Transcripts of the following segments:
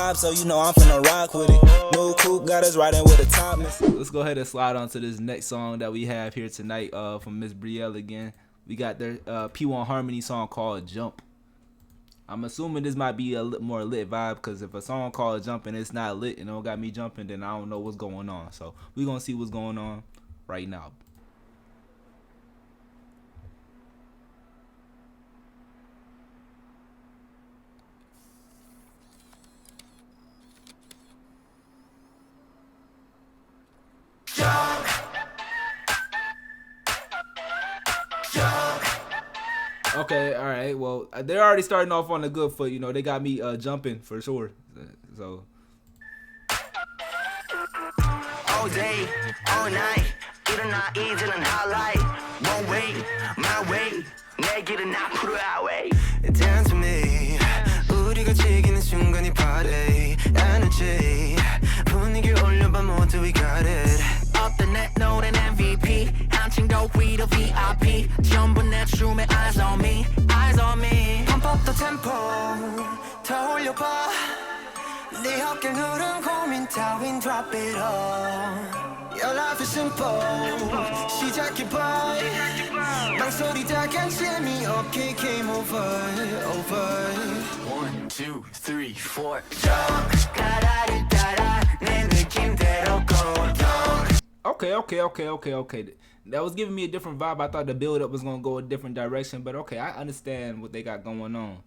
vibe, so you know I'm finna rock with it. New coupe got us riding with the top. Let's go ahead and slide on to this next song that we have here tonight from Miss Brielle again. We got their P1Harmony song called Jump. I'm assuming this might be a more lit vibe, because if a song called Jump and it's not lit and it don't got me jumping, then I don't know what's going on. So we're going to see what's going on right now. Okay, all right. Well, they're already starting off on a good foot. You know, they got me jumping for sure. So. All day, all night, 일어나 이제는 highlight. One way, my way. 내 길은 앞으로 highway. Dance with me. 우리가 즐기는 순간이 party. Energy. 분위기 올려봐 모두 we got it. Up the net, 노래는 MVP. 한층 더 위로 VIP. 전부 내 춤에 eyes on me, eyes on me. Pump up the tempo. 더 올려봐. 네 어깨 누른 고민 따윈 drop it all. Your life is simple. 시작해봐. 망설이 다간 재미없게 game over, over. 1, 2, 3, 4. Jump. 가라리 따라 내 느낌대로 go. Okay. That was giving me a different vibe. I thought the build up was gonna go a different direction, but okay, I understand what they got going on.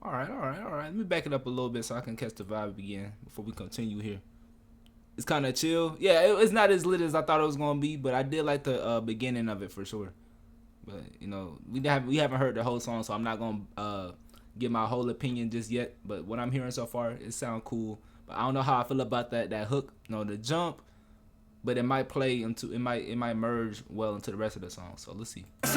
All right. Let me back it up a little bit so I can catch the vibe again before we continue here. It's kind of chill. Yeah, it's not as lit as I thought it was gonna be, but I did like the beginning of it for sure. But you know, we haven't heard the whole song, so I'm not gonna give my whole opinion just yet. But what I'm hearing so far, it sounds cool. But I don't know how I feel about that hook, you know, the jump. But it might play into it might merge well into the rest of the song. So let's see. 1,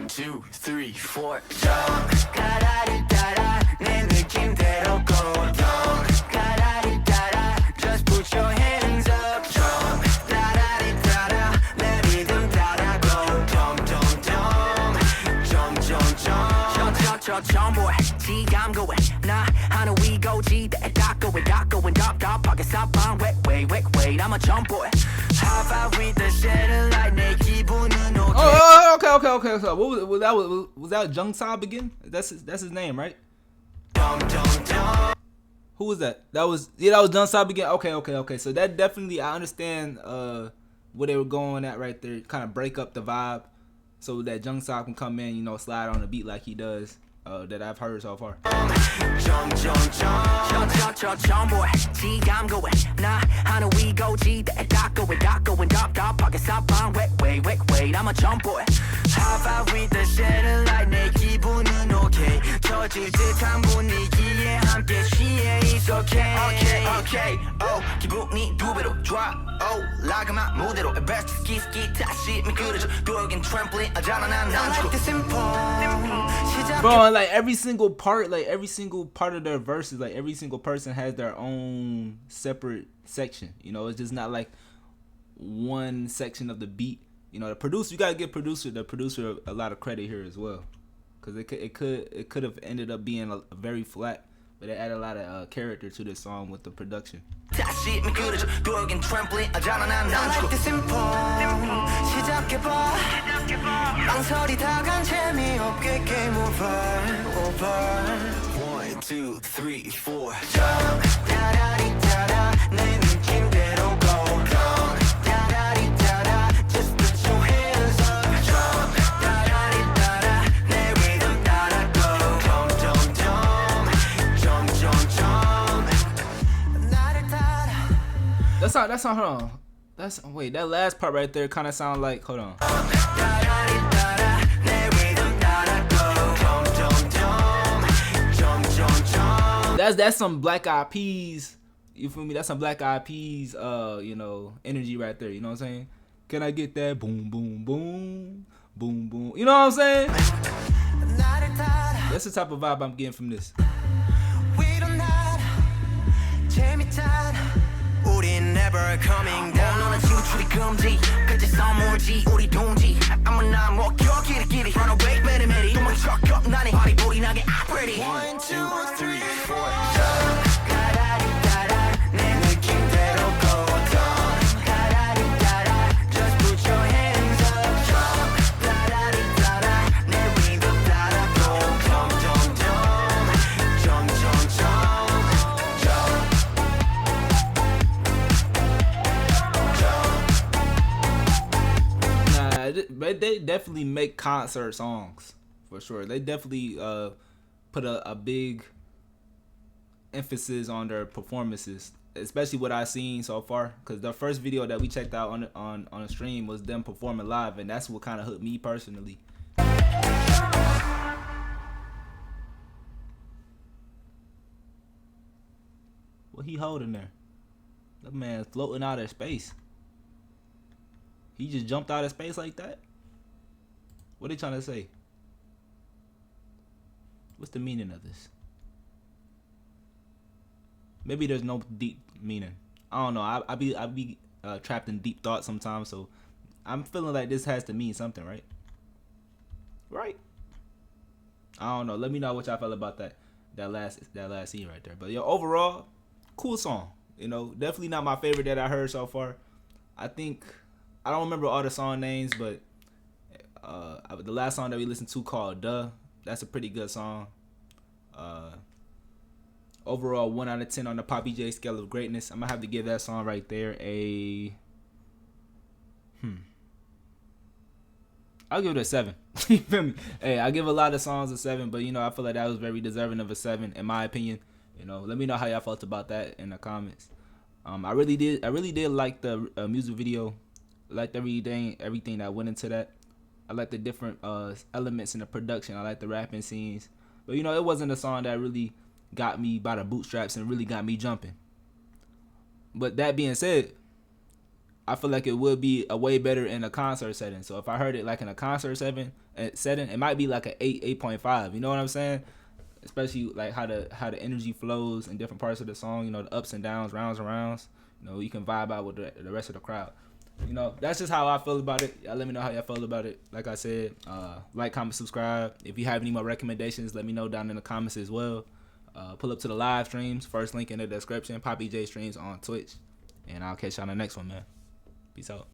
2, 3, 4. Jump. 가라리 따라 내 느낌대로 go. Jump. 가라리 따라 just put your hands up. Jump. 따라리 따라 내 리듬 따라 go. Jump, jump, jump. Jump, jump, jump. Jump, boy. 지감 고해. 나 하나 we go 지대. going drop. Pockets up on wait. I'm a jump boy. How about with the satellite? 내 기분은 okay. Oh, okay. So what was that Jung Saab again? That's his name, right? Who was that? That was Jung Saab again. Okay. So that definitely, I understand where they were going at right there. Kind of break up the vibe so that Jung Saab can come in, you know, slide on the beat like he does. That I've heard so far. Jump boy. 지감 고해. 나 하나 we go 지대. 다 going drop. Pockets up on wait. I'm a jump boy. How about with the satellite? 내 기분은 okay. 젖을 듯한 분위기에 함께 취해. It's okay. Oh, 기분이 두 배로 좋아. Oh, 라그마 무대로 best ski 다시 미끄러져. 돌긴 trampoline 하잖아 난 like the simple. Bro, like every single part of their verses, like every single person has their own separate section. You know, it's just not like one section of the beat. You know, the producer, you gotta give the producer a lot of credit here as well, because it could have ended up being a very flat, but it added a lot of character to this song with the production. 다시 미끄러져. 돌긴 trampoline 하잖아 난 like the simple. 시작해봐. 망설이 다간 재미없게 game over. 1, 2, 3, 4. Jump. 따라리 따라 내 느낌대로 go. Jump. 따라리 따라 just put your hands up. Jump. 따라리 따라 내 리듬 따라 go. Jump. 나를 따라. That's not hold on. Wait, that last part right there kind of sound like, hold on. That's some Black Eyed Peas. You feel me? That's some Black Eyed Peas, you know, energy right there. You know what I'm saying? Can I get that boom, boom, boom, boom, boom? You know what I'm saying? That's the type of vibe I'm getting from this. 우린 never coming down. 너는 진출이 금지. 끝이 선물지 우리 동지. 아무나 뭐 껴 길이. Run away 매리매리. 도망쳐 겁나니. One, two, three, four. 가라리따라 내 느낌대로 go down. 가라리따라 just put your hands up. 가라리따라 내 리듬 따라 go Nah, they definitely make concert songs for sure. They definitely put a big emphasis on their performances, especially what I've seen so far. Cause the first video that we checked out on the stream was them performing live, and that's what kind of hooked me personally. What he holding there? That man floating out of space. He just jumped out of space like that? What are they trying to say? What's the meaning of this? Maybe there's no deep meaning. I don't know. I be trapped in deep thought sometimes, so I'm feeling like this has to mean something, right? Right? I don't know. Let me know what y'all felt about that last scene right there. But yo, overall, cool song. You know, definitely not my favorite that I heard so far. I think I don't remember all the song names, but the last song that we listened to called "Duh," that's a pretty good song. Overall, 1 out of 10 on the Poppy J scale of greatness. I'm gonna have to give that song right there a I'll give it a 7. You feel me? Hey, I give a lot of songs a 7, but you know, I feel like that was very deserving of a 7 in my opinion. You know, let me know how y'all felt about that in the comments. I really did like the music video. I liked everything that went into that. I like the different elements in the production. I like the rapping scenes. But you know, it wasn't a song that really got me by the bootstraps and really got me jumping. But that being said, I feel like it would be a way better in a concert setting. So if I heard it like in a concert setting, it might be like an 8.5. You know what I'm saying? Especially like how the energy flows in different parts of the song. You know, the ups and downs, rounds and rounds. You know, you can vibe out with the rest of the crowd. You know, that's just how I feel about it. Y'all let me know how y'all feel about it. Like I said, like, comment, subscribe. If you have any more recommendations, let me know down in the comments as well. Pull up to the live streams. First link in the description. Poppy J streams on Twitch. And I'll catch y'all on the next one, man. Peace out.